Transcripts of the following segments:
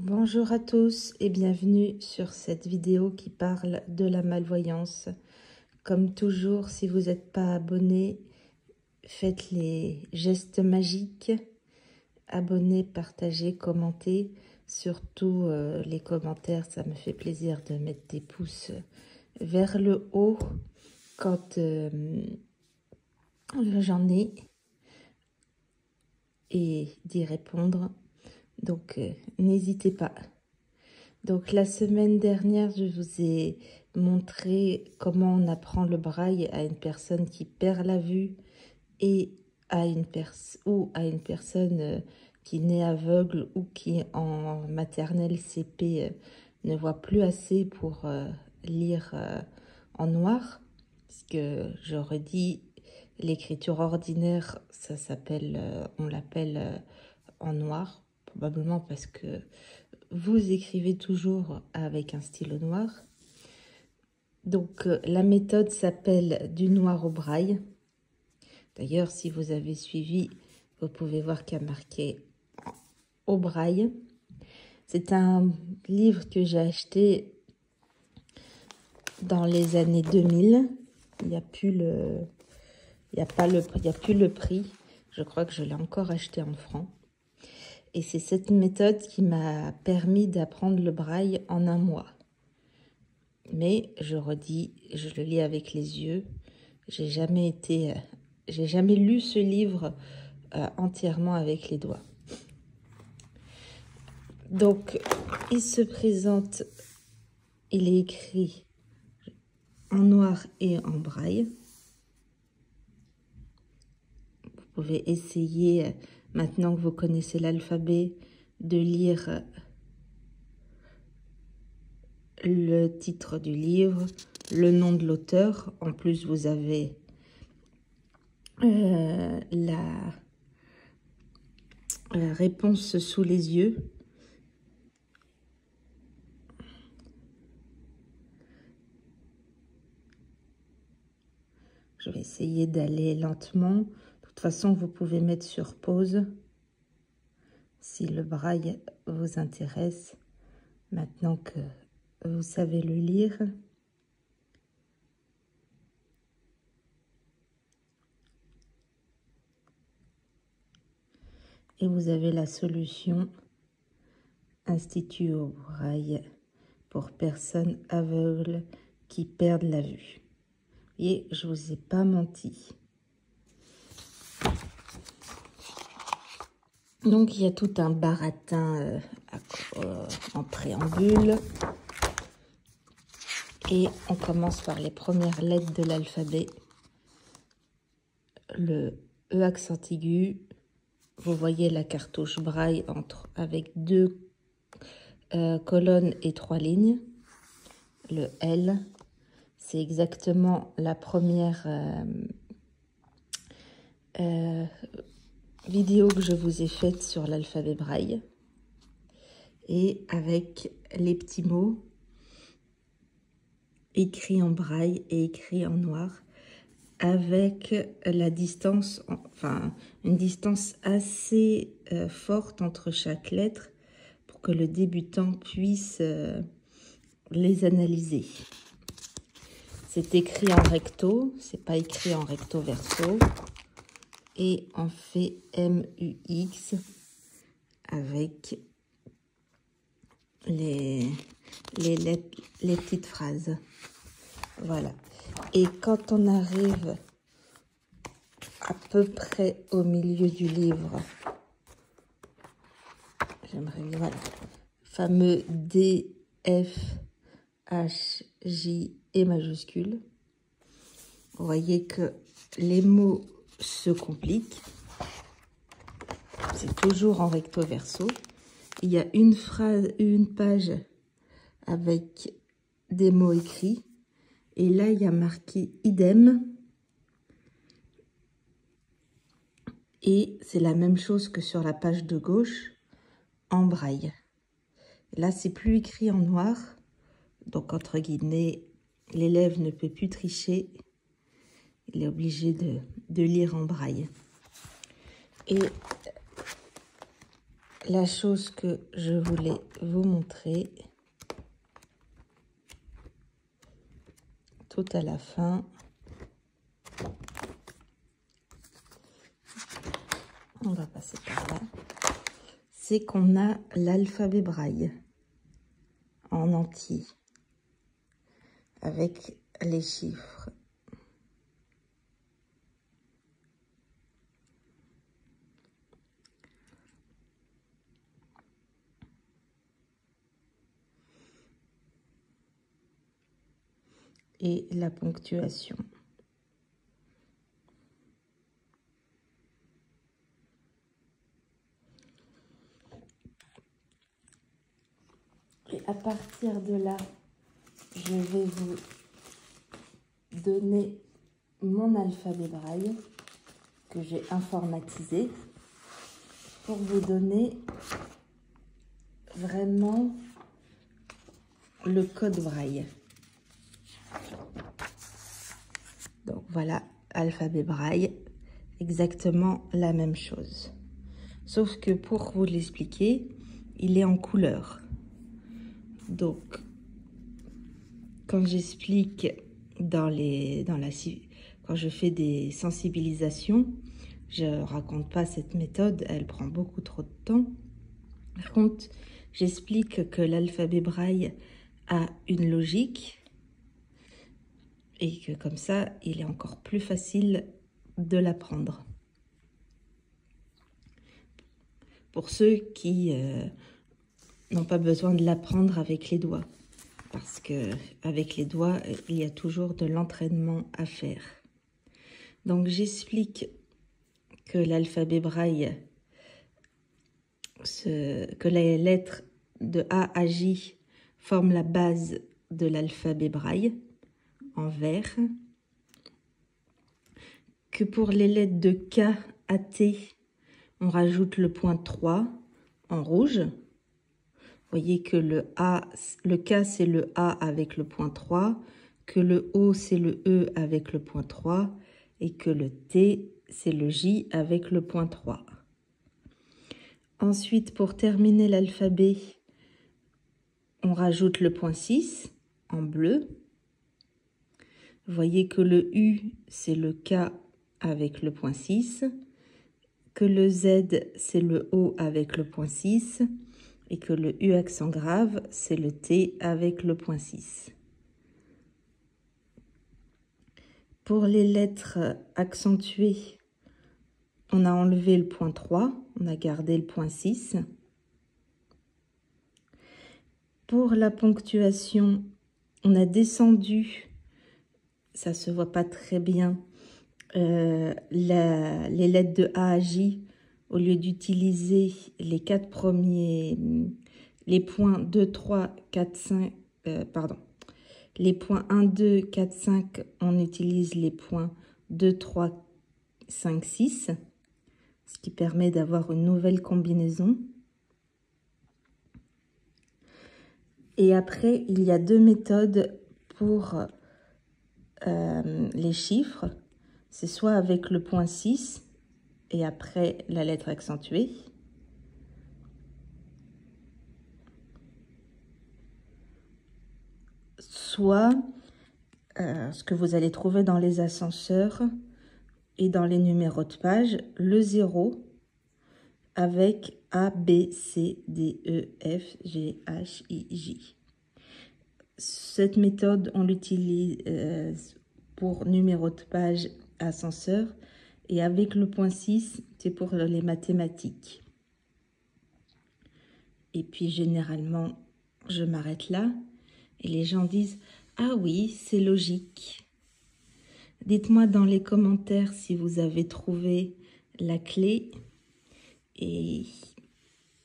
Bonjour à tous et bienvenue sur cette vidéo qui parle de la malvoyance. Comme toujours, si vous n'êtes pas abonné, faites les gestes magiques. Abonnez, partagez, commentez. Surtout les commentaires, ça me fait plaisir de mettre des pouces vers le haut quand j'en ai et d'y répondre. Donc, n'hésitez pas. Donc, la semaine dernière, je vous ai montré comment on apprend le braille à une personne qui perd la vue et à une personne qui naît aveugle ou qui, en maternelle CP, ne voit plus assez pour lire en noir. Parce que, je redis, l'écriture ordinaire, ça s'appelle, on l'appelle en noir. Probablement parce que vous écrivez toujours avec un stylo noir. Donc, la méthode s'appelle du noir au braille. D'ailleurs, si vous avez suivi, vous pouvez voir qu'il y a marqué au braille. C'est un livre que j'ai acheté dans les années 2000. Il n'y a plus le prix. Je crois que je l'ai encore acheté en francs. Et c'est cette méthode qui m'a permis d'apprendre le braille en un mois. Mais je redis, je le lis avec les yeux. J'ai jamais lu ce livre entièrement avec les doigts. Donc, il se présente, il est écrit en noir et en braille. Vous pouvez essayer, maintenant que vous connaissez l'alphabet, de lire le titre du livre, le nom de l'auteur. En plus, vous avez la réponse sous les yeux. Je vais essayer d'aller lentement. De toute façon, vous pouvez mettre sur pause si le braille vous intéresse, maintenant que vous savez le lire. Et vous avez la solution Institut au braille pour personnes aveugles qui perdent la vue. Et je vous ai pas menti. Donc, il y a tout un baratin en préambule. Et on commence par les premières lettres de l'alphabet. Le E accent aigu. Vous voyez la cartouche braille avec 2 colonnes et 3 lignes. Le L, c'est exactement la première vidéo que je vous ai faite sur l'alphabet braille. Et avec les petits mots écrits en braille et écrits en noir, avec la distance, enfin une distance assez forte entre chaque lettre pour que le débutant puisse les analyser. C'est écrit en recto, c'est pas écrit en recto verso, et on fait MUX avec les petites phrases. Voilà. Et quand on arrive à peu près au milieu du livre, j'aimerais bien, voilà, fameux D, F, H, J et majuscule. Vous voyez que les mots se compliquent. C'est toujours en recto verso. Il y a une page avec des mots écrits. Et là, il y a marqué idem. Et c'est la même chose que sur la page de gauche, en braille. Là, c'est plus écrit en noir. Donc, entre guillemets, l'élève ne peut plus tricher. Il est obligé de lire en braille. Et la chose que je voulais vous montrer tout à la fin. On va passer par là. C'est qu'on a l'alphabet braille en entier avec les chiffres. Et la ponctuation. Et à partir de là, je vais vous donner mon alphabet braille que j'ai informatisé pour vous donner vraiment le code braille. Donc voilà, alphabet braille, exactement la même chose. Sauf que pour vous l'expliquer, il est en couleur. Donc, quand j'explique quand je fais des sensibilisations, je raconte pas cette méthode, elle prend beaucoup trop de temps. Par contre, j'explique que l'alphabet braille a une logique et que comme ça, il est encore plus facile de l'apprendre. Pour ceux qui n'ont pas besoin de l'apprendre avec les doigts, parce que avec les doigts, il y a toujours de l'entraînement à faire. Donc j'explique que l'alphabet braille, que les lettres de A à J forment la base de l'alphabet braille en vert, que pour les lettres de K à T, on rajoute le point 3 en rouge. Vous voyez que le K c'est le A avec le point 3, que le O c'est le E avec le point 3 et que le T c'est le J avec le point 3. Ensuite, pour terminer l'alphabet, on rajoute le point 6 en bleu. Vous voyez que le U c'est le K avec le point 6, que le Z c'est le O avec le point 6 et que le U accent grave c'est le T avec le point 6. Pour les lettres accentuées, on a enlevé le point 3, on a gardé le point 6. Pour la ponctuation, on a descendu, ça se voit pas très bien, les lettres de A à J, au lieu d'utiliser les 4 premiers, les points 2, 3, 4, 5, les points 1, 2, 4, 5, on utilise les points 2, 3, 5, 6, ce qui permet d'avoir une nouvelle combinaison. Et après, il y a deux méthodes pour les chiffres. C'est soit avec le point 6 et après la lettre accentuée. Soit ce que vous allez trouver dans les ascenseurs et dans les numéros de page, le 0 avec A, B, C, D, E, F, G, H, I, J. Cette méthode, on l'utilise pour numéro de page ascenseur et avec le point 6, c'est pour les mathématiques. Et puis généralement, je m'arrête là et les gens disent « Ah oui, c'est logique ». Dites-moi dans les commentaires si vous avez trouvé la clé. Et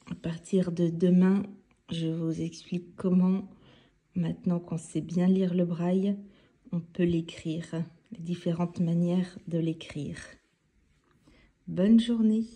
à partir de demain, je vous explique comment, maintenant qu'on sait bien lire le braille, on peut l'écrire, les différentes manières de l'écrire. Bonne journée!